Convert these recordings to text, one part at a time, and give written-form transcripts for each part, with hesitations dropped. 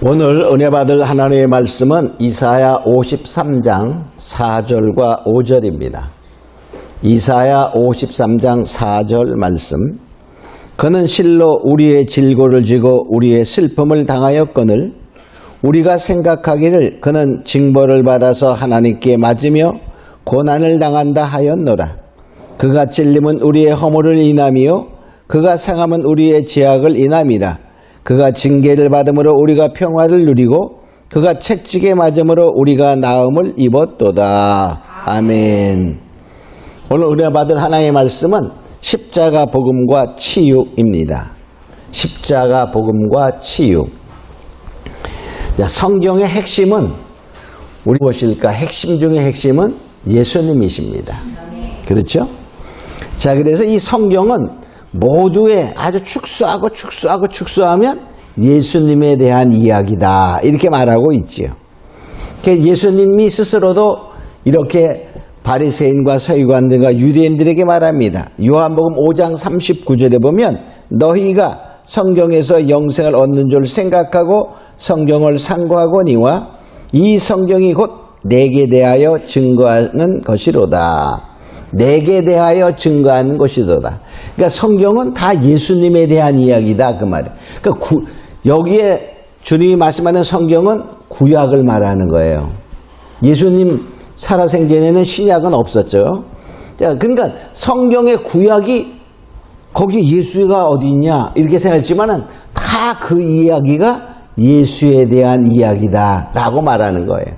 오늘 은혜 받을 하나님의 말씀은 이사야 53장 4절과 5절입니다. 이사야 53장 4절 말씀. 그는 실로 우리의 질고를 지고 우리의 슬픔을 당하였거늘 우리가 생각하기를 그는 징벌을 받아서 하나님께 맞으며 고난을 당한다 하였노라. 그가 찔림은 우리의 허물을 인함이요 그가 상함은 우리의 죄악을 인함이라. 그가 징계를 받음으로 우리가 평화를 누리고 그가 채찍에 맞음으로 우리가 나음을 입었도다. 아멘. 오늘 은혜 받을 하나님의 말씀은 십자가 복음과 치유입니다. 십자가 복음과 치유. 자, 성경의 핵심은 우리 무엇일까? 핵심 중의 핵심은 예수님이십니다. 그렇죠? 자, 그래서 이 성경은 모두의 아주 축소하면 예수님에 대한 이야기다 이렇게 말하고 있지요. 예수님이 스스로도 이렇게 바리새인과 서기관들과 유대인들에게 말합니다. 요한복음 5장 39절에 보면 너희가 성경에서 영생을 얻는 줄 생각하고 성경을 상고하거니와 이 성경이 곧 내게 대하여 증거하는 것이로다. 내게 대하여 증거하는 것이로다. 그러니까 성경은 다 예수님에 대한 이야기다 그 말이에요. 그러니까 여기에 주님이 말씀하는 성경은 구약을 말하는 거예요. 예수님 살아생전에는 신약은 없었죠. 자, 그러니까 성경의 구약이 거기 예수가 어디 있냐 이렇게 생각했지만은 다 그 이야기가 예수에 대한 이야기다라고 말하는 거예요.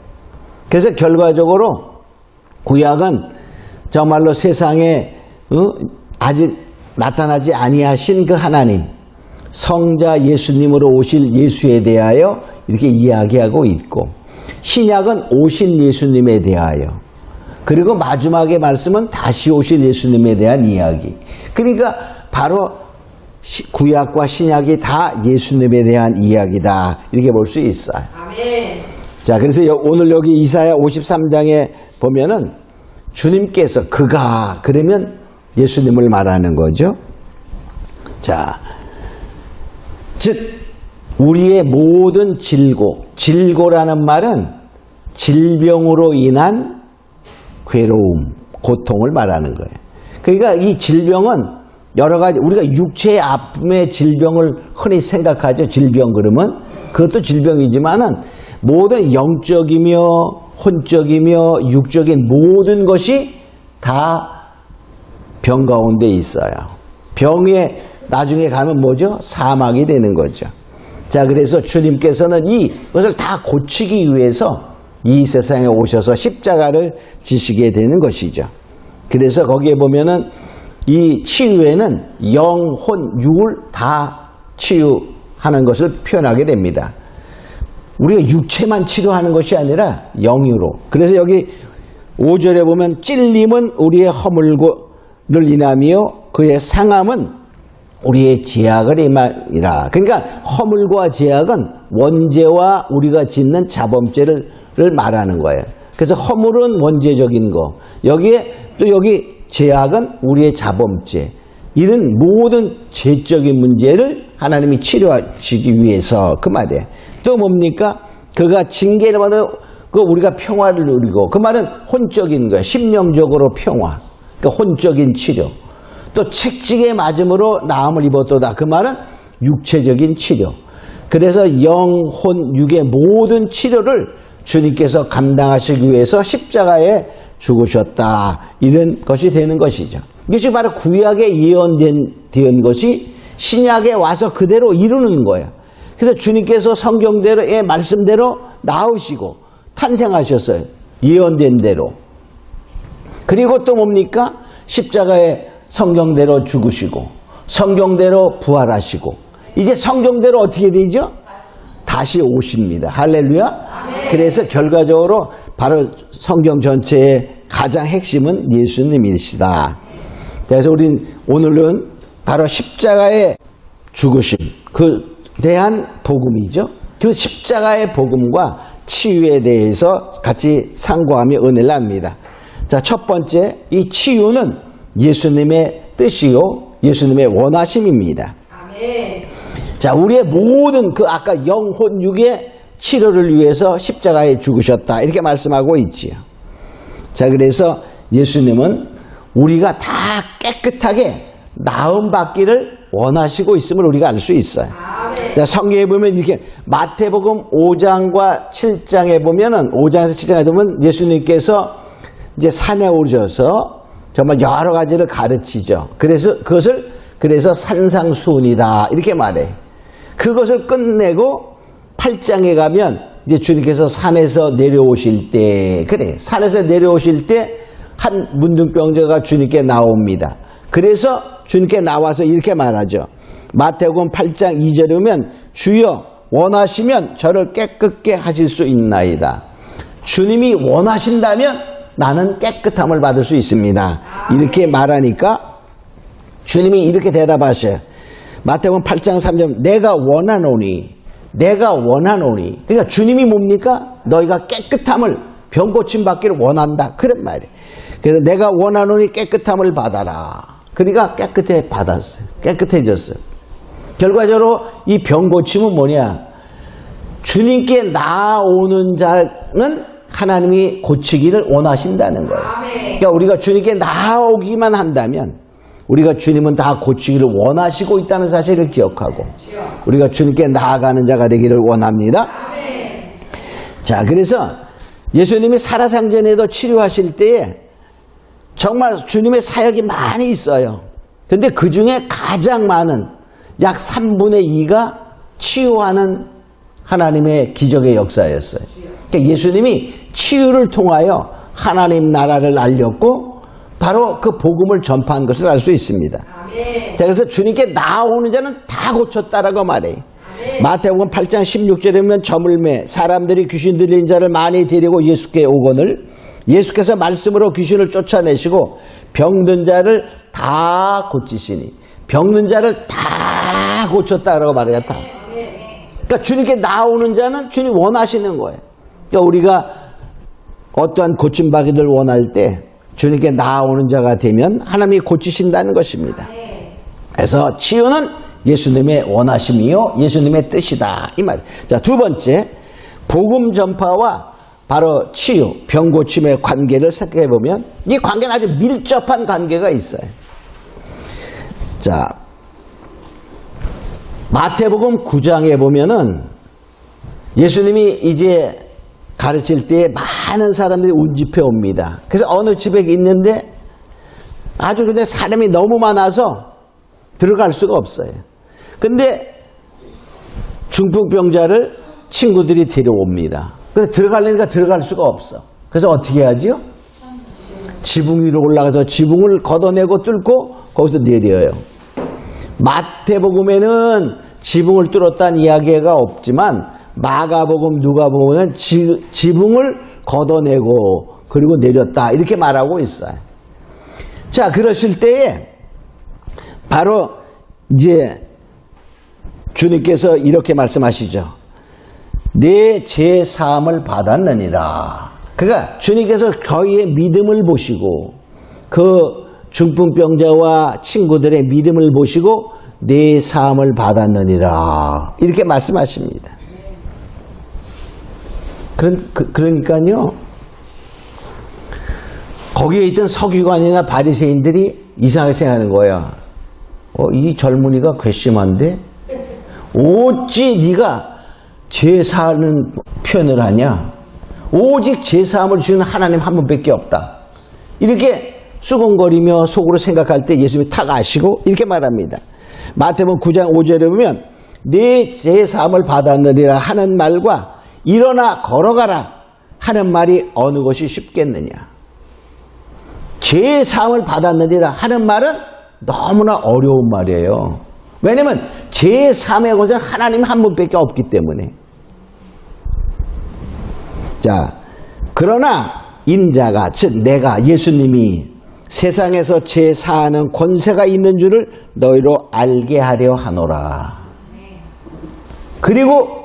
그래서 결과적으로 구약은 정말로 세상에 아직 나타나지 아니하신 그 하나님, 성자 예수님으로 오실 예수에 대하여 이렇게 이야기하고 있고, 신약은 오신 예수님에 대하여, 그리고 마지막의 말씀은 다시 오실 예수님에 대한 이야기. 그러니까 바로 구약과 신약이 다 예수님에 대한 이야기다 이렇게 볼 수 있어요. 아멘. 자, 그래서 오늘 여기 이사야 53장에 보면은 주님께서 그가 그러면 예수님을 말하는 거죠. 자, 즉 우리의 모든 질고라는 말은 질병으로 인한 괴로움, 고통을 말하는 거예요. 그러니까 이 질병은 여러 가지 우리가 육체의 아픔의 질병을 흔히 생각하죠. 질병 그러면 그것도 질병이지만은 모든 영적이며 혼적이며 육적인 모든 것이 다 병 가운데 있어요. 병에 나중에 가면 뭐죠? 사망이 되는 거죠. 자, 그래서 주님께서는 이것을 다 고치기 위해서 이 세상에 오셔서 십자가를 지시게 되는 것이죠. 그래서 거기에 보면은 이 치유에는 영, 혼, 육을 다 치유하는 것을 표현하게 됩니다. 우리가 육체만 치료하는 것이 아니라 영으로. 그래서 여기 5절에 보면 찔림은 우리의 허물을 인하며 그의 상함은 우리의 죄악을 인하리라. 그러니까 허물과 죄악은 원죄와 우리가 짓는 자범죄를 말하는 거예요. 그래서 허물은 원죄적인 거. 여기에 또 여기 죄악은 우리의 자범죄. 이런 모든 죄적인 문제를 하나님이 치료하시기 위해서 그 말이에요. 또 뭡니까? 그가 징계를 받아 우리가 평화를 누리고 그 말은 혼적인 거예요. 심령적으로 평화. 그러니까 혼적인 치료. 또 채찍에 맞음으로 나음을 입었도다. 그 말은 육체적인 치료. 그래서 영, 혼, 육의 모든 치료를 주님께서 감당하시기 위해서 십자가에 죽으셨다. 이런 것이 되는 것이죠. 이것이 바로 구약에 예언된 것이 신약에 와서 그대로 이루는 거예요. 그래서 주님께서 성경대로의 말씀대로 나오시고 탄생하셨어요. 예언된 대로. 그리고 또 뭡니까? 십자가에 성경대로 죽으시고 성경대로 부활하시고 이제 성경대로 어떻게 되죠? 다시 오십니다. 할렐루야. 아멘. 그래서 결과적으로 바로 성경 전체의 가장 핵심은 예수님이시다. 그래서 우린 오늘은 바로 십자가의 죽으심, 그 대한 복음이죠. 그 십자가의 복음과 치유에 대해서 같이 상고하며 은혜를 나눕니다. 자, 첫 번째, 이 치유는 예수님의 뜻이요 예수님의 원하심입니다. 아멘. 자, 우리의 모든 그 아까 영혼 육의 치료를 위해서 십자가에 죽으셨다. 이렇게 말씀하고 있지요. 자, 그래서 예수님은 우리가 다 깨끗하게 나음 받기를 원하시고 있음을 우리가 알 수 있어요. 자, 성경에 보면 이렇게 마태복음 5장과 7장에 보면은 5장에서 7장에 보면 예수님께서 이제 산에 오셔서 정말 여러 가지를 가르치죠. 그래서 산상수훈이다 이렇게 말해. 그것을 끝내고 8장에 가면 이제 주님께서 산에서 내려오실 때, 산에서 내려오실 때 한 문둥병자가 주님께 나옵니다. 그래서 주님께 나와서 이렇게 말하죠. 마태복음 8장 2절에 보면 주여 원하시면 저를 깨끗게 하실 수 있나이다. 주님이 원하신다면 나는 깨끗함을 받을 수 있습니다. 이렇게 말하니까 주님이 이렇게 대답하셔요. 마태복음 8장 3절 내가 원하노니. 그러니까 주님이 뭡니까? 너희가 깨끗함을 병 고침 받기를 원한다. 그런 말이에요. 그래서 내가 원하노니 깨끗함을 받아라. 그러니까 깨끗해졌어요. 결과적으로 이 병 고침은 뭐냐? 주님께 나아오는 자는 하나님이 고치기를 원하신다는 거예요. 그러니까 우리가 주님께 나아오기만 한다면 우리가 주님은 다 고치기를 원하시고 있다는 사실을 기억하고 우리가 주님께 나아가는 자가 되기를 원합니다. 자, 그래서 예수님이 살아생전에도 치료하실 때에 정말 주님의 사역이 많이 있어요. 근데 그 중에 가장 많은 약 3분의 2가 치유하는 하나님의 기적의 역사였어요. 그러니까 예수님이 치유를 통하여 하나님 나라를 알렸고 바로 그 복음을 전파한 것을 알 수 있습니다. 자, 그래서 주님께 나오는 자는 다 고쳤다라고 말해요. 마태복음 8장 16절에 보면 저물매 사람들이 귀신 들린 자를 많이 데리고 예수께 오거늘 예수께서 말씀으로 귀신을 쫓아내시고 병든 자를 다 고치시니 병든 자를 다 고쳤다라고 말해요. 다. 그러니까 주님께 나오는 자는 주님 원하시는 거예요. 그러니까 우리가 어떠한 고침받기를 원할 때 주님께 나오는 자가 되면 하나님이 고치신다는 것입니다. 그래서 치유는 예수님의 원하심이요 예수님의 뜻이다 이 말이에요. 자, 두 번째 복음 전파와 바로 치유, 병 고침의 관계를 생각해 보면 이 관계는 아주 밀접한 관계가 있어요. 자, 마태복음 9장에 보면은 예수님이 이제 가르칠 때 많은 사람들이 운집해 옵니다. 그래서 어느 집에 있는데 아주 근데 사람이 너무 많아서 들어갈 수가 없어요. 근데 중풍병자를 친구들이 데려옵니다. 근데 들어가려니까 들어갈 수가 없어. 그래서 어떻게 하지요? 지붕 위로 올라가서 지붕을 걷어내고 뚫고 거기서 내려요. 마태복음에는 지붕을 뚫었다는 이야기가 없지만 마가복음, 누가복음은 지붕을 걷어내고 그리고 내렸다 이렇게 말하고 있어요. 자, 그러실 때에 바로 이제 주님께서 이렇게 말씀하시죠. 내 죄 사함을 받았느니라. 그러니까 주님께서 저희의 믿음을 보시고 그 중풍병자와 친구들의 믿음을 보시고 내 사함을 받았느니라 이렇게 말씀하십니다. 그러니까요 거기에 있던 서기관이나 바리새인들이 이상하게 생각하는 거예요. 이 젊은이가 괘씸한데 어찌 네가 죄사하는 표현을 하냐? 오직 죄사함을 주는 하나님 한 분밖에 없다. 이렇게 수군거리며 속으로 생각할 때 예수님이 탁 아시고 이렇게 말합니다. 마태복음 9장 5절에 보면 네 죄사함을 받았느니라 하는 말과 일어나 걸어가라 하는 말이 어느 것이 쉽겠느냐. 죄사함을 받았느니라 하는 말은 너무나 어려운 말이에요. 왜냐하면 죄사함의 것은 하나님 한 분밖에 없기 때문에. 자, 그러나 인자가 즉 내가 예수님이 세상에서 죄사하는 권세가 있는 줄을 너희로 알게 하려 하노라. 그리고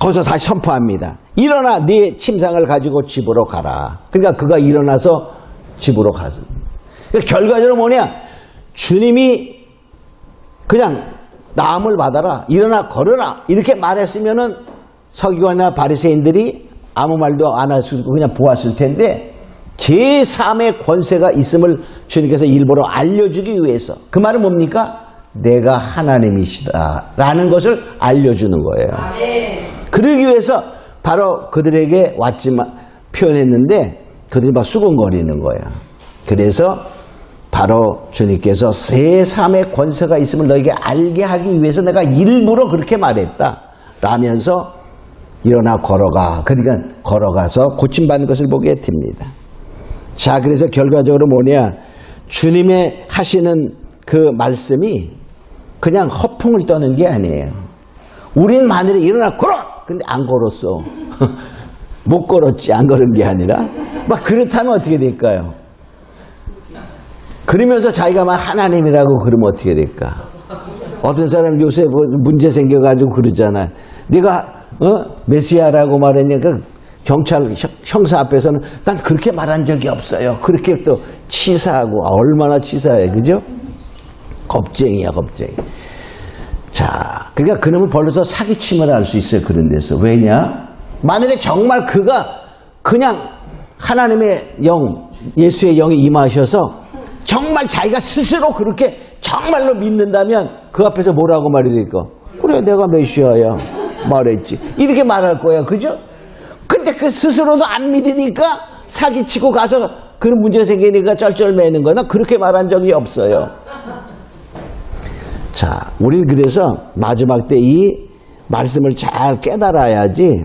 거기서 다시 선포합니다. 일어나 네 침상을 가지고 집으로 가라. 그러니까 그가 일어나서 집으로 가서. 그러니까 결과적으로 뭐냐? 주님이 그냥 나음을 받아라. 일어나 걸어라. 이렇게 말했으면은 서기관이나 바리새인들이 아무 말도 안 할 수 있고 그냥 보았을 텐데 제3의 권세가 있음을 주님께서 일부러 알려주기 위해서 그 말은 뭡니까? 내가 하나님이시다 라는 것을 알려주는 거예요. 그러기 위해서 바로 그들에게 왔지만 표현했는데 그들이 막 수군거리는 거예요. 그래서 바로 주님께서 제3의 권세가 있음을 너에게 알게 하기 위해서 내가 일부러 그렇게 말했다 라면서 일어나 걸어가. 그러니까 걸어가서 고침받는 것을 보게 됩니다. 자, 그래서 결과적으로 뭐냐, 주님의 하시는 그 말씀이 그냥 허풍을 떠는 게 아니에요. 우린 만일에 일어나 걸어! 근데 안 걸었어. 못 걸었지, 안 걸은 게 아니라. 막 그렇다면 어떻게 될까요? 그러면서 자기가 막 하나님이라고 그러면 어떻게 될까? 어떤 사람 요새 뭐 문제 생겨가지고 그러잖아요. 네가 메시아라고 말했냐니까 경찰 형사 앞에서는 난 그렇게 말한 적이 없어요. 그렇게 또 치사하고 얼마나 치사해, 그죠? 겁쟁이야, 겁쟁이. 자, 그러니까 그놈을 벌려서 사기침을 할 수 있어요. 그런 데서. 왜냐? 만일에 정말 그가 그냥 하나님의 영, 예수의 영이 임하셔서 정말 자기가 스스로 그렇게 정말로 믿는다면 그 앞에서 뭐라고 말해야 그래, 내가 메시아야. 말했지. 이렇게 말할 거야. 그죠? 근데 그 스스로도 안 믿으니까 사기치고 가서 그런 문제가 생기니까 쩔쩔매는 거야. 나 그렇게 말한 적이 없어요. 자, 우리 그래서 마지막 때 이 말씀을 잘 깨달아야지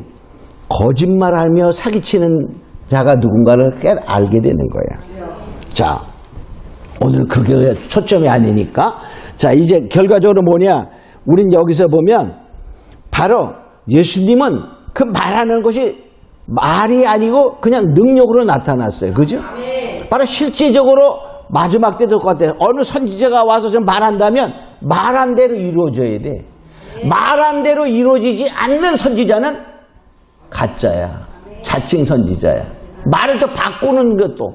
거짓말하며 사기치는 자가 누군가를 알게 되는 거예요. 자, 오늘 그게 초점이 아니니까. 자, 이제 결과적으로 뭐냐? 우린 여기서 보면 바로 예수님은 그 말하는 것이 말이 아니고 그냥 능력으로 나타났어요. 그죠? 바로 실질적으로 마지막 때도 똑같아요. 어느 선지자가 와서 좀 말한다면 말한 대로 이루어져야 돼. 말한 대로 이루어지지 않는 선지자는 가짜야. 자칭 선지자야. 말을 또 바꾸는 것도.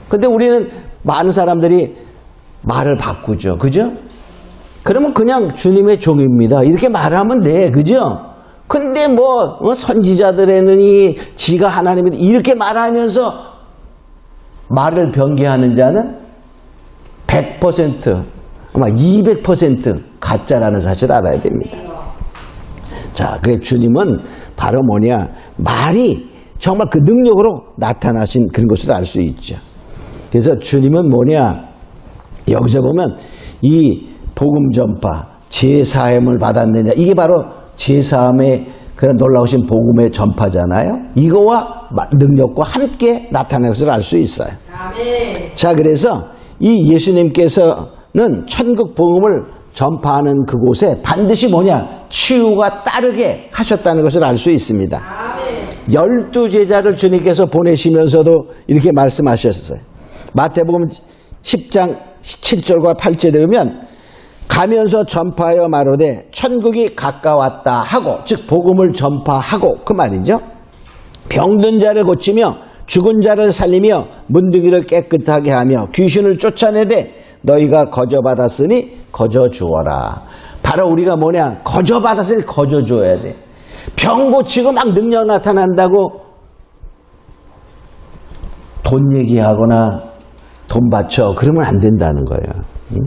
근데 우리는 많은 사람들이 말을 바꾸죠. 그죠? 그러면 그냥 주님의 종입니다. 이렇게 말하면 돼. 그죠? 근데 뭐 선지자들에는 지가 하나님이다. 이렇게 말하면서 말을 변개하는 자는 100% 아마 200% 가짜라는 사실을 알아야 됩니다. 자, 그 주님은 바로 뭐냐? 말이 정말 그 능력으로 나타나신 그런 것을 알 수 있죠. 그래서 주님은 뭐냐? 여기서 보면 이 복음 전파, 제사함을 받았느냐. 이게 바로 제사함의 그런 놀라우신 복음의 전파잖아요. 이거와 능력과 함께 나타나는 것을 알 수 있어요. 아멘. 자, 그래서 이 예수님께서는 천국 복음을 전파하는 그곳에 반드시 뭐냐? 치유가 따르게 하셨다는 것을 알 수 있습니다. 아멘. 12제자를 주님께서 보내시면서도 이렇게 말씀하셨어요. 마태복음 10장 7절과 8절에 보면 가면서 전파하여 말하되 천국이 가까웠다 하고, 즉 복음을 전파하고 그 말이죠. 병든 자를 고치며 죽은 자를 살리며 문둥이를 깨끗하게 하며 귀신을 쫓아내되 너희가 거저받았으니 거저주어라. 바로 우리가 뭐냐? 거저받았으니 거저줘야 돼. 병 고치고 막 능력 나타난다고 돈 얘기하거나 돈 바쳐 그러면 안 된다는 거예요. 응?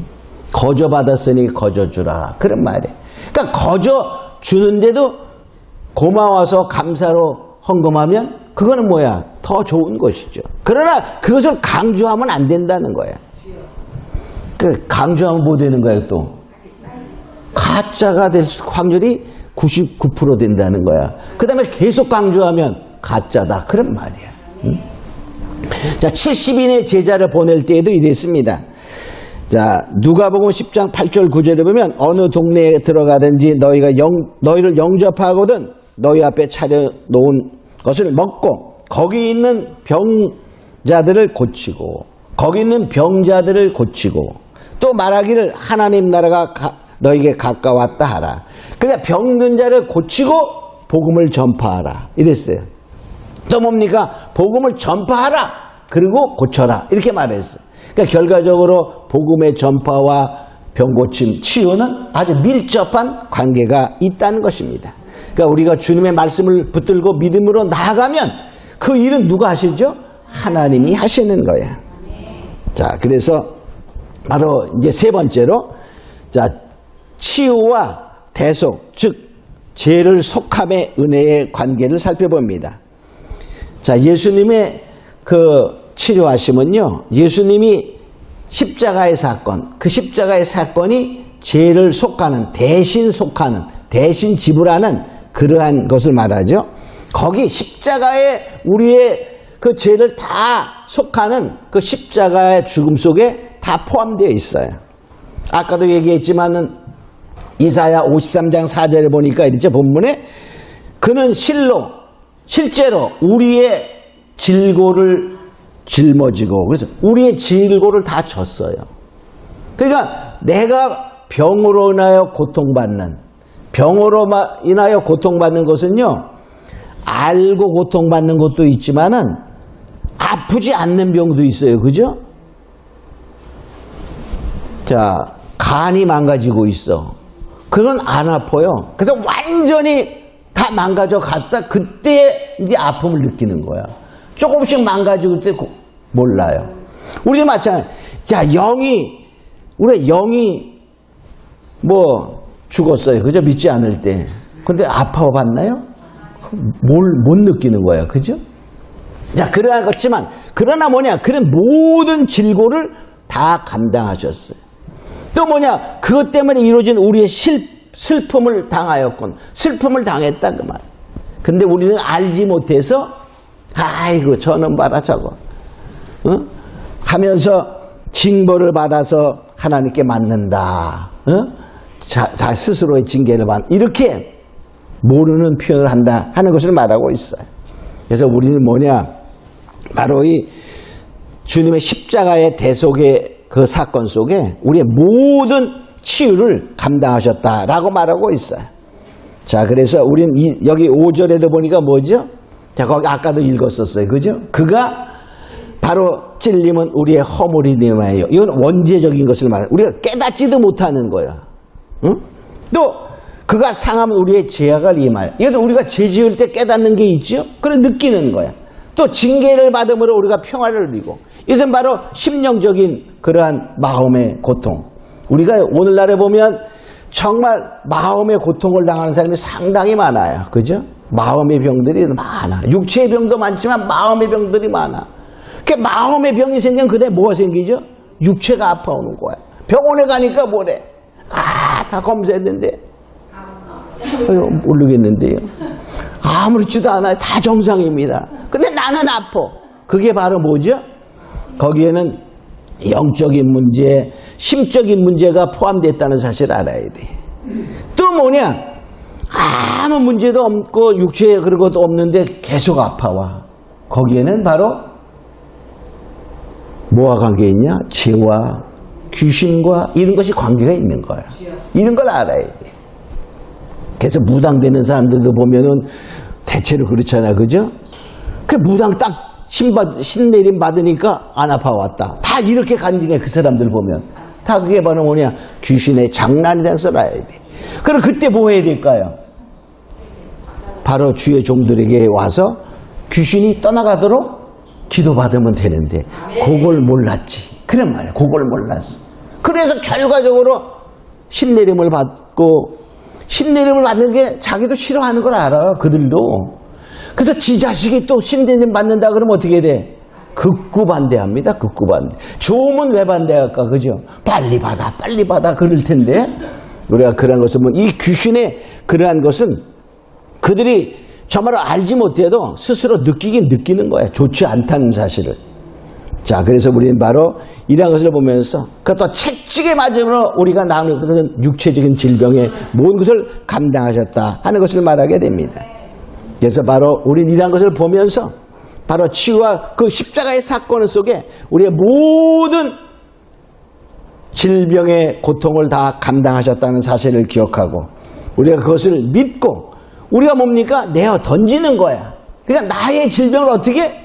거저받았으니 거저주라. 그런 말이에요. 그러니까 거저주는데도 고마워서 감사로 헌금하면 그거는 뭐야? 더 좋은 것이죠. 그러나 그것을 강조하면 안 된다는 거예요. 그 강조하면 뭐 되는 거예요 또? 가짜가 될 확률이 99% 된다는 거야. 그 다음에 계속 강조하면 가짜다. 그런 말이야. 응? 자, 70인의 제자를 보낼 때에도 이랬습니다. 자, 누가복음 10장 8절 9절에 보면 어느 동네에 들어가든지 너희를 영접하거든 너희 앞에 차려놓은 것을 먹고 거기 있는 병자들을 고치고 거기 있는 병자들을 고치고 또 말하기를 하나님 나라가 너에게 가까웠다 하라. 그러니까 병든 자를 고치고 복음을 전파하라 이랬어요. 또 뭡니까? 복음을 전파하라 그리고 고쳐라 이렇게 말했어요. 그러니까 결과적으로 복음의 전파와 병고침, 치유는 아주 밀접한 관계가 있다는 것입니다. 그러니까 우리가 주님의 말씀을 붙들고 믿음으로 나아가면 그 일은 누가 하시죠? 하나님이 하시는 거예요. 자, 그래서 바로 이제 세 번째로, 자, 치유와 대속, 즉 죄를 속함의 은혜의 관계를 살펴봅니다. 자, 예수님의 그 치료하심은요, 예수님이 십자가의 사건, 그 십자가의 사건이 죄를 속하는, 대신 속하는, 대신 지불하는 그러한 것을 말하죠. 거기 십자가에 우리의 그 죄를 다 속하는 그 십자가의 죽음 속에 다 포함되어 있어요. 아까도 얘기했지만은 이사야 53장 4절에 보니까 이렇죠. 본문에 그는 실제로 우리의 질고를 짊어지고, 그래서 우리의 질고를 다 졌어요. 그러니까 내가 병으로 인하여 고통받는, 병으로 인하여 고통받는 것은요, 알고 고통받는 것도 있지만은 아프지 않는 병도 있어요. 그죠? 자, 간이 망가지고 있어. 그건 안 아파요. 그래서 완전히 다 망가져 갔다 그때 이제 아픔을 느끼는 거야. 조금씩 망가지고 그때 몰라요. 우리도 마찬가지. 자, 우리 영이 뭐 죽었어요. 그죠? 믿지 않을 때. 근데 아파봤나요? 못 느끼는 거예요. 그죠? 자, 그러한 것지만, 그러나 뭐냐? 그런 모든 질고를 다 감당하셨어요. 또 뭐냐? 그것 때문에 이루어진 우리의 슬픔을 당하였군. 슬픔을 당했다, 그 말. 근데 우리는 알지 못해서, 아이고, 저는 봐라, 저거. 어? 하면서 징벌을 받아서 하나님께 맞는다. 어? 자 스스로의 징계를 이렇게 모르는 표현을 한다 하는 것을 말하고 있어요. 그래서 우리는 뭐냐? 바로 이 주님의 십자가의 대속의 그 사건 속에 우리의 모든 치유를 감당하셨다라고 말하고 있어요. 자, 그래서 우리는 여기 5절에도 보니까 뭐죠? 자, 거기 아까도 읽었었어요. 그죠? 그가 바로 찔림은 우리의 허물이니마예요. 이건 원죄적인 것을 말해요. 우리가 깨닫지도 못하는 거예요. 응? 또 그가 상하면 우리의 죄악을 임하여. 이것은 우리가 죄 지을 때 깨닫는 게 있죠. 그걸 느끼는 거야. 또 징계를 받음으로 우리가 평화를 누리고. 이것은 바로 심령적인 그러한 마음의 고통. 우리가 오늘날에 보면 정말 마음의 고통을 당하는 사람이 상당히 많아요. 그죠? 마음의 병들이 많아. 육체의 병도 많지만 마음의 병들이 많아. 그 마음의 병이 생기면 그때 뭐가 생기죠? 육체가 아파오는 거야. 병원에 가니까 뭐래? 다 검사했는데 모르겠는데요. 아무렇지도 않아요. 다 정상입니다. 근데 나는 아파. 그게 바로 뭐죠? 거기에는 영적인 문제, 심적인 문제가 포함됐다는 사실을 알아야 돼. 또 뭐냐? 아무 문제도 없고 육체에 그런 것도 없는데 계속 아파와. 거기에는 바로 뭐와 관계 있냐? 죄와 귀신과 이런 것이 관계가 있는 거야. 이런 걸 알아야 돼. 그래서 무당되는 사람들도 보면은 대체로 그렇잖아. 그죠? 그 무당 딱 신내림 받으니까 안 아파왔다. 다 이렇게 간증해. 그 사람들 보면. 다 그게 바로 뭐냐? 귀신의 장난이 돼서 알아야 돼. 그럼 그때 뭐 해야 될까요? 바로 주의 종들에게 와서 귀신이 떠나가도록 기도받으면 되는데 그걸 몰랐지. 그런 말이야. 그걸 몰랐어. 그래서 결과적으로 신내림을 받고 신내림을 받는 게 자기도 싫어하는 걸 알아요. 그들도. 그래서 지 자식이 또 신내림 받는다 그러면 어떻게 돼? 극구 반대합니다. 극구 반대. 좋으면 왜 반대할까? 그죠? 빨리 받아 그럴 텐데 우리가 그런 것을 보면 이 귀신의 그러한 것은 그들이 정말 알지 못해도 스스로 느끼긴 느끼는 거야. 좋지 않다는 사실을. 자, 그래서 우리는 바로 이러한 것을 보면서 그것도 채찍에 맞으므로 우리가 나오는 것은 육체적인 질병의 모든 것을 감당하셨다 하는 것을 말하게 됩니다. 그래서 바로 우리는 이러한 것을 보면서 바로 치유와 그 십자가의 사건 속에 우리의 모든 질병의 고통을 다 감당하셨다는 사실을 기억하고 우리가 그것을 믿고 우리가 뭡니까? 내어 던지는 거야. 그러니까 나의 질병을 어떻게?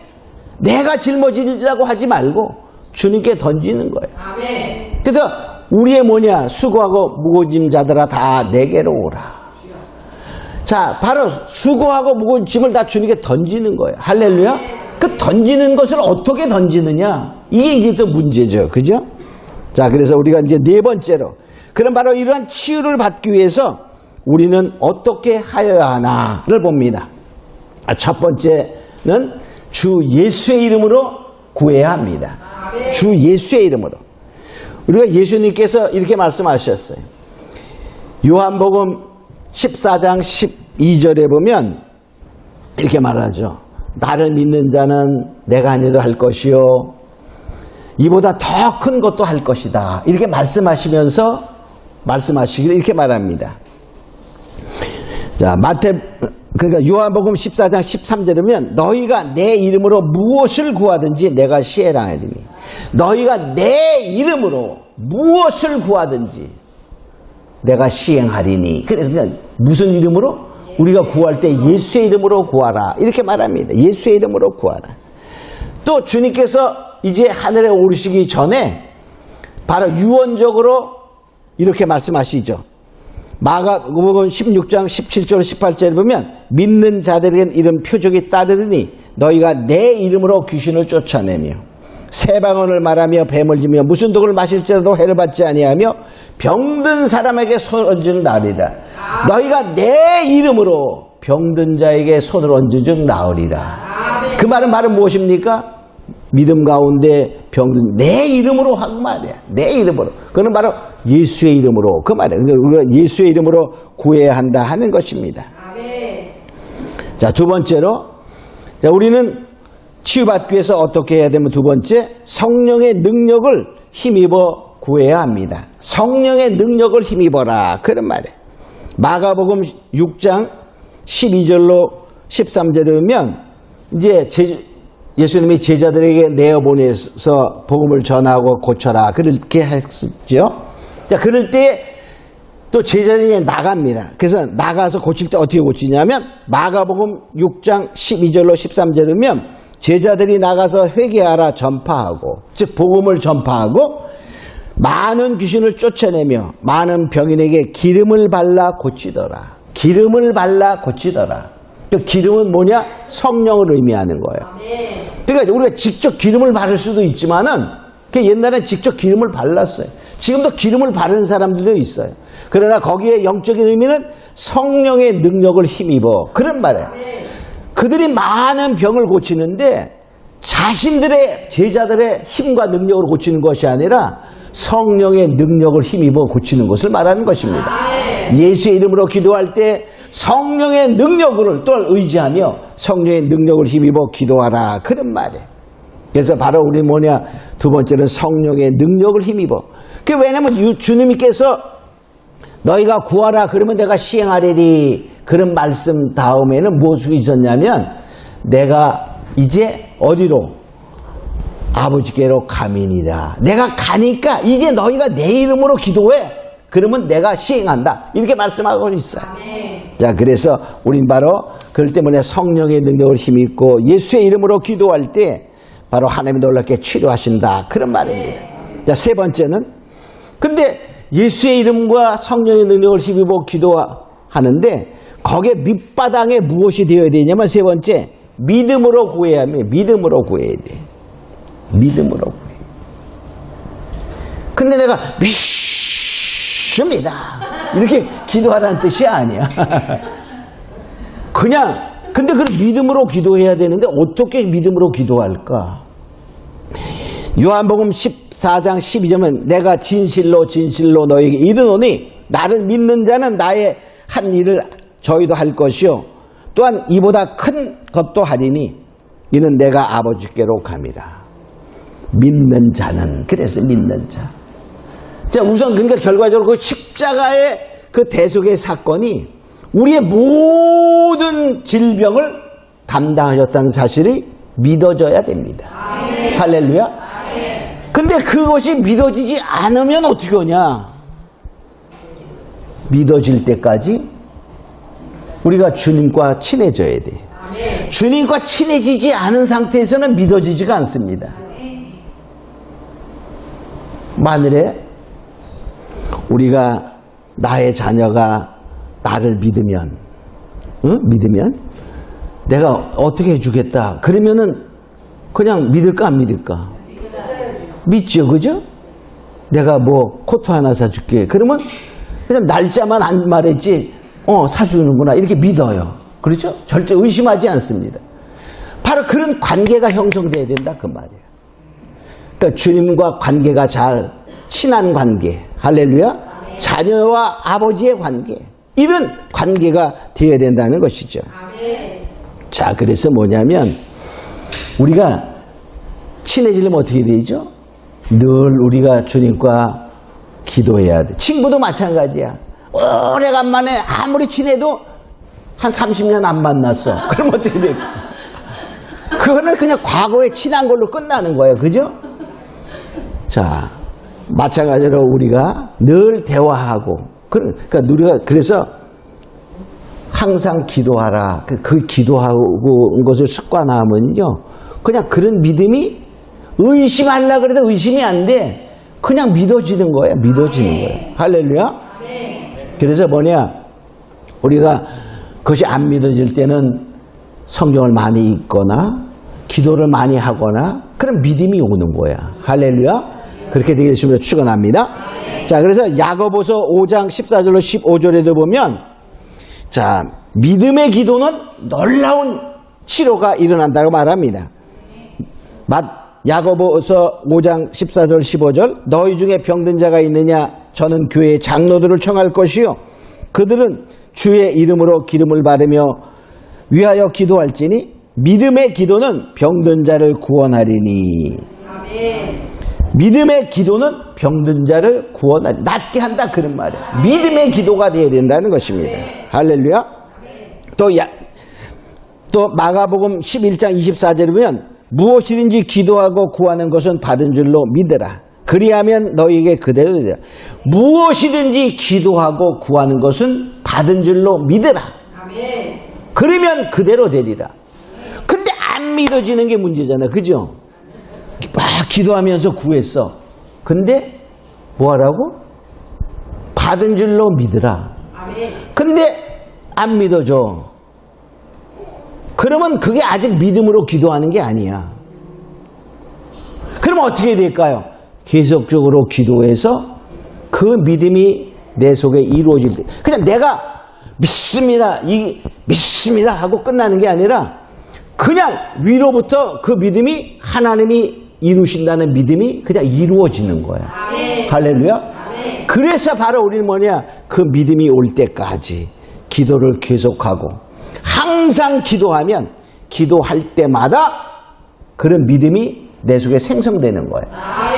내가 짊어지려고 하지 말고 주님께 던지는 거예요. 아멘. 그래서 우리의 뭐냐? 수고하고 무거운 짐 자들아 다 내게로 오라. 자, 바로 수고하고 무거운 짐을 다 주님께 던지는 거예요. 할렐루야. 그 던지는 것을 어떻게 던지느냐? 이게 이제 또 문제죠. 그죠? 자, 그래서 우리가 이제 네 번째로, 그럼 바로 이러한 치유를 받기 위해서 우리는 어떻게 하여야 하나를 봅니다. 첫 번째는 주 예수의 이름으로 구해야 합니다. 주 예수의 이름으로. 우리가 예수님께서 이렇게 말씀하셨어요. 요한복음 14장 12절에 보면 이렇게 말하죠. 나를 믿는 자는 내가 한 일도 할 것이요 이보다 더 큰 것도 할 것이다. 이렇게 말씀하시면서 말씀하시기를 이렇게 말합니다. 자, 그러니까 요한복음 14장 13절에 보면 너희가 내 이름으로 무엇을 구하든지 내가 시행하리니, 너희가 내 이름으로 무엇을 구하든지 내가 시행하리니. 그래서 그냥 무슨 이름으로? 우리가 구할 때 예수의 이름으로 구하라. 이렇게 말합니다. 예수의 이름으로 구하라. 또 주님께서 이제 하늘에 오르시기 전에 바로 유언적으로 이렇게 말씀하시죠. 마가복음 16장 17절 18절에 보면 믿는 자들에겐 이런 표적이 따르니 너희가 내 이름으로 귀신을 쫓아내며 새 방언을 말하며 뱀을 지며 무슨 독을 마실지라도 해를 받지 아니하며 병든 사람에게 손을 얹은 날이라. 너희가 내 이름으로 병든 자에게 손을 얹은 즉 나으리라. 그 말은 무엇입니까? 믿음 가운데 병든 내 이름으로 하고 말이야. 내 이름으로. 그는 바로 예수의 이름으로 그 말이야. 우리가 예수의 이름으로 구해야 한다 하는 것입니다. 자, 두 번째로, 자, 우리는 치유받기 위해서 어떻게 해야 되면 두 번째, 성령의 능력을 힘입어 구해야 합니다. 성령의 능력을 힘입어라. 그런 말이에요. 마가복음 6장 12절로 13절에 보면 이제 예수님이 제자들에게 내어보내서 복음을 전하고 고쳐라. 그렇게 했었죠. 자, 그럴 때 또 제자들이 나갑니다. 그래서 나가서 고칠 때 어떻게 고치냐면 마가복음 6장 12절로 13절에 보면 제자들이 나가서 회개하라 전파하고, 즉 복음을 전파하고 많은 귀신을 쫓아내며 많은 병인에게 기름을 발라 고치더라. 기름을 발라 고치더라. 그 기름은 뭐냐? 성령을 의미하는 거예요. 그러니까 우리가 직접 기름을 바를 수도 있지만은 옛날에 직접 기름을 발랐어요. 지금도 기름을 바르는 사람들도 있어요. 그러나 거기에 영적인 의미는 성령의 능력을 힘입어. 그런 말이에요. 그들이 많은 병을 고치는데 자신들의 제자들의 힘과 능력으로 고치는 것이 아니라 성령의 능력을 힘입어 고치는 것을 말하는 것입니다. 예수의 이름으로 기도할 때 성령의 능력을 또 의지하며 성령의 능력을 힘입어 기도하라. 그런 말이에요. 그래서 바로 우리 뭐냐? 두 번째는 성령의 능력을 힘입어. 왜냐하면 주님께서 너희가 구하라 그러면 내가 시행하리니, 그런 말씀 다음에는 무엇이 있었냐면 내가 이제 어디로? 아버지께로 가미니라. 내가 가니까 이제 너희가 내 이름으로 기도해. 그러면 내가 시행한다. 이렇게 말씀하고 있어요. 자, 그래서 우린 바로 그럴 때문에 성령의 능력을 힘입고 예수의 이름으로 기도할 때 바로 하나님이 놀랍게 치료하신다. 그런 말입니다. 자, 세 번째는, 근데 예수의 이름과 성령의 능력을 힘입어 기도하는데 거기에 밑바닥에 무엇이 되어야 되냐면 세 번째, 믿음으로 구해야 합니다. 믿음으로 구해야 돼. 믿음으로 구해. 근데 내가 믿습니다 이렇게 기도하라는 뜻이 아니야. 근데 그걸 믿음으로 기도해야 되는데 어떻게 믿음으로 기도할까? 요한복음 14장 12절은 내가 진실로 진실로 너에게 이르노니 나를 믿는 자는 나의 한 일을 저희도 할 것이요 또한 이보다 큰 것도 하리니 이는 내가 아버지께로 감이라. 믿는 자는, 그래서 믿는 자. 자, 우선 그러니까 결과적으로 그 십자가의 그 대속의 사건이 우리의 모든 질병을 감당하셨다는 사실이 믿어져야 됩니다. 할렐루야. 근데 그것이 믿어지지 않으면 어떻게 하냐? 믿어질 때까지 우리가 주님과 친해져야 돼. 주님과 친해지지 않은 상태에서는 믿어지지가 않습니다. 만일에 우리가 나의 자녀가 나를 믿으면, 믿으면 내가 어떻게 해주겠다. 그러면은 그냥 믿을까 안 믿을까? 믿죠, 그죠? 내가 뭐 코트 하나 사줄게. 그러면 그냥 날짜만 안 말했지, 사주는구나 이렇게 믿어요. 그렇죠? 절대 의심하지 않습니다. 바로 그런 관계가 형성돼야 된다 그 말이에요. 그러니까 주님과 관계가 잘 친한 관계, 할렐루야, 자녀와 아버지의 관계, 이런 관계가 되어야 된다는 것이죠. 자, 그래서 뭐냐면 우리가 친해지려면 어떻게 되죠? 늘 우리가 주님과 기도해야 돼. 친구도 마찬가지야. 오래간만에 아무리 친해도 한 30년 안 만났어. 그럼 어떻게 될까? 그거는 그냥 과거에 친한 걸로 끝나는 거예요. 그죠? 자, 마찬가지로 우리가 늘 대화하고, 그러니까 우리가 그래서 항상 기도하라. 그 기도하고 것을 습관하면요, 그냥 그런 믿음이 의심하려고 그래도 의심이 안 돼. 그냥 믿어지는 거예요. 믿어지는 거예요. 할렐루야. 그래서 뭐냐, 우리가 그것이 안 믿어질 때는 성경을 많이 읽거나 기도를 많이 하거나 그런 믿음이 오는 거야. 할렐루야. 그렇게 되길 주님으로 축원합니다. 자, 그래서 야고보서 5장 14절로 15절에도 보면, 자, 믿음의 기도는 놀라운 치료가 일어난다고 말합니다. 야고보서 5장 14절 15절, 너희 중에 병든 자가 있느냐? 저는 교회의 장로들을 청할 것이요 그들은 주의 이름으로 기름을 바르며 위하여 기도할지니 믿음의 기도는 병든 자를 구원하리니. 아멘. 믿음의 기도는 병든 자를 구원하리, 낫게 한다, 그런 말이에요. 믿음의 기도가 되어야 된다는 것입니다. 할렐루야. 또 마가복음 11장 24절에 보면 무엇이든지 기도하고 구하는 것은 받은 줄로 믿으라. 그리하면 너희에게 그대로 되리라. 무엇이든지 기도하고 구하는 것은 받은 줄로 믿으라. 그러면 그대로 되리라. 근데 안 믿어지는 게 문제잖아. 그죠? 막 기도하면서 구했어. 근데 뭐하라고? 받은 줄로 믿으라. 근데 안 믿어줘. 그러면 그게 아직 믿음으로 기도하는 게 아니야. 그러면 어떻게 될까요? 계속적으로 기도해서 그 믿음이 내 속에 이루어질 때, 그냥 내가 믿습니다, 믿습니다 하고 끝나는 게 아니라 그냥 위로부터 그 믿음이 하나님이 이루신다는 믿음이 그냥 이루어지는 거야. 아멘. 할렐루야. 아멘. 그래서 바로 우리는 뭐냐, 그 믿음이 올 때까지 기도를 계속하고 항상 기도하면 기도할 때마다 그런 믿음이 내 속에 생성되는 거예요.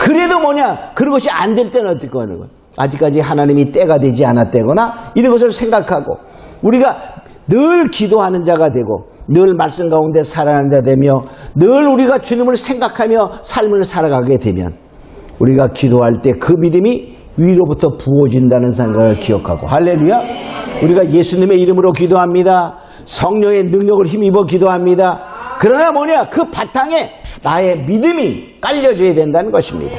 그래도 뭐냐, 그런 것이 안 될 때는 어떻게 하는 거예요? 아직까지 하나님이 때가 되지 않았다거나 이런 것을 생각하고 우리가 늘 기도하는 자가 되고 늘 말씀 가운데 살아가는 자 되며 늘 우리가 주님을 생각하며 삶을 살아가게 되면 우리가 기도할 때 그 믿음이 위로부터 부어진다는 생각을 기억하고, 할렐루야. 우리가 예수님의 이름으로 기도합니다. 성령의 능력을 힘입어 기도합니다. 그러나 뭐냐, 그 바탕에 나의 믿음이 깔려줘야 된다는 것입니다.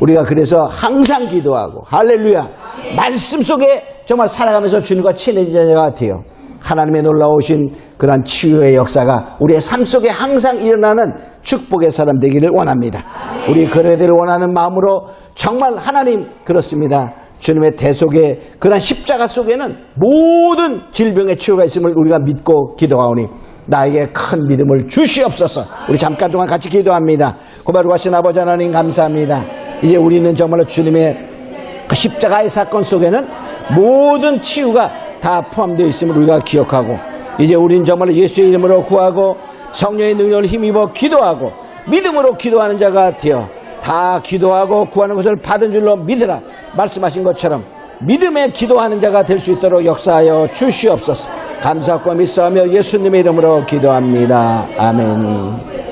우리가 그래서 항상 기도하고, 할렐루야, 말씀 속에 정말 살아가면서 주님과 친해진 자가 돼요. 하나님의 놀라우신 그러한 치유의 역사가 우리의 삶 속에 항상 일어나는 축복의 사람 되기를 원합니다. 우리 그래야 될 원하는 마음으로 정말 하나님, 그렇습니다. 주님의 대속의 그러한 십자가 속에는 모든 질병의 치유가 있음을 우리가 믿고 기도하오니 나에게 큰 믿음을 주시옵소서. 우리 잠깐 동안 같이 기도합니다. 고백하신 아버지 하나님, 감사합니다. 이제 우리는 정말로 주님의 그 십자가의 사건 속에는 모든 치유가 다 포함되어 있음을 우리가 기억하고, 이제 우리는 정말로 예수의 이름으로 구하고 성령의 능력을 힘입어 기도하고 믿음으로 기도하는 자가 되어 다 기도하고 구하는 것을 받은 줄로 믿으라 말씀하신 것처럼 믿음에 기도하는 자가 될 수 있도록 역사하여 주시옵소서. 감사하고 믿사오며 예수님의 이름으로 기도합니다. 아멘.